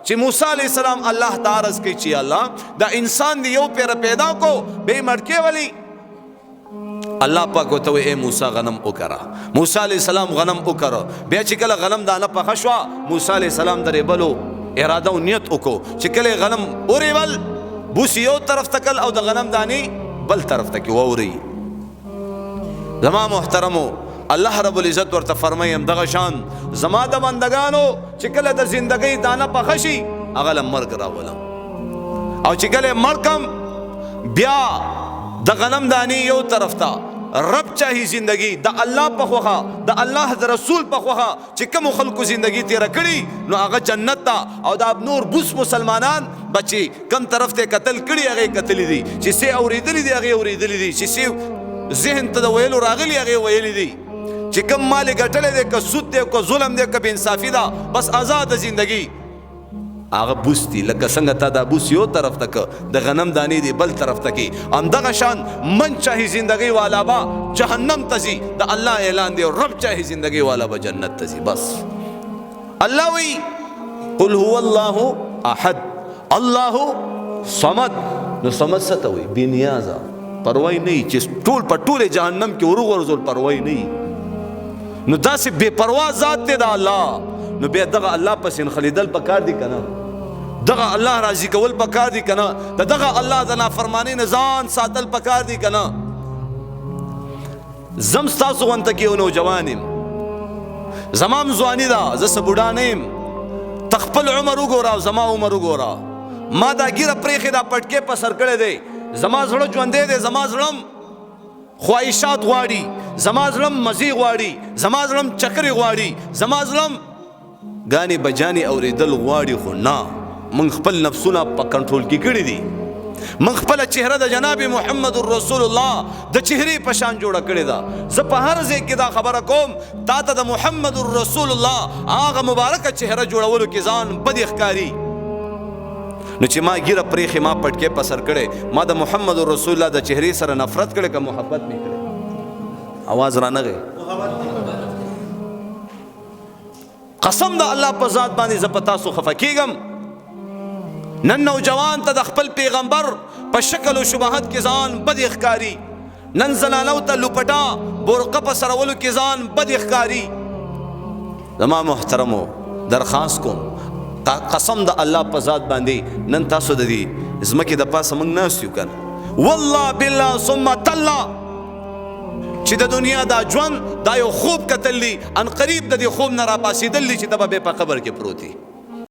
چې موسی علیہ السلام الله تعالی رز کوي چې الله دا انسان دی یو پیر پیدا کو به مړکې ولی الله پاک وته اے موسی غنم وکړه. موسی علیہ السلام غنم وکړه. بیا چې کله غنم دانه پخه شو موسی علیہ السلام درې بلو اراده او نیت وکړو چې کله غنم اورول بوس یو طرف تکل او د غنم دانی بل طرف تک ووري. زما محترمو الله رب العزت ورته فرمایم دغه شان زما د بندگانو چې کله د زندګۍ دانه پخه شي هغه لمرګ راولم او چې کله مرکم بیا د غنم دانی یو طرف ته رب چاہی زندگی دا اللہ پا خوخا دا اللہ دا رسول پا خوخا چی کم خلقو زندگی تیرا کری نو آغا جنت تا او دا اب نور بوس مسلمانان بچی کم طرف تے قتل کری آغا قتلی دی چی سی اوریدلی دی آغا اوریدلی دی چی سی ذہن تا دا ویلو راغلی آغا ویلی دی چی کم مالی گٹلے دے که سود دے که ظلم دے که بینصافی دا بس آزاد زندگی آغا بوس دی لکه څنګه تا دا بوس یو طرف تک د غنم دانی دی بل طرف تکی ام دغه شان من چاہی زندگی والا با جہنم تزی دا اللہ اعلان دی رب چاہی زندگی والا با جنت تزی. بس اللہ وی قل هو اللہ احد اللہ صمد نو صمد ستوی بی نیازا پروائی نہیں چیز ټول پر ټول جہنم کی ورغ ورزول پروائی نہیں نو دا سی بے پرواز ذات تے دا اللہ نو بیا دغه الله پس ان خلیدل پکار دی کنه دغه الله راضی کول پکار دی کنه دغه الله د نافرمانی نزان ساتل پکار دی کنه. زم تاسو وانت کیو نوجوانیم زمام ځواني دا زس بوډانیم تخپل عمر وګورا زما عمر وګورا ما دا ګیره پرېخه دا پټکې په سر کړه دی زما زړه ژوندې دی زما زړم خواهشات غواړي زما زړم مزي غواړي زما زړم چکرې غواړي زما زړم گانی بجانی اوریدل غواړي خو نه من خپل نفسونه په کنټرول کې کړی دي من خپل چهره د جناب محمد رسول الله د چهره په شان جوړه کړی دا زه په هر ځای کې دا خبره کوم تا ته د محمد رسول الله هغه مبارکه چهره جوړولو کې ځان بد ښکاری نو چې ما ګیره پرېخې ما پټکې په سر کړی ما د محمد رسول الله د چهره سره نفرت کړی که محبت مې کړی आवाज را نغی قسم دا الله په ذات باندې ز پتا سو خفکیګم نن نوجوان ته د خپل پیغمبر په شکل او شبهات کې ځان بد ښکاری نن زلالو ته لپټا برقه په سرولو کې ځان بد ښکاری. زما محترمو درخواست کوم قسم دا الله په ذات باندې نن تاسو د دې زمکه د پاسه موږ ناس یو کنه والله بالله ثم تالله چې د دنیا دا ژوند دا یو خوب کتلی ان قریب د دې خوب نه را پاسېدلی چې د به په قبر کې پروتي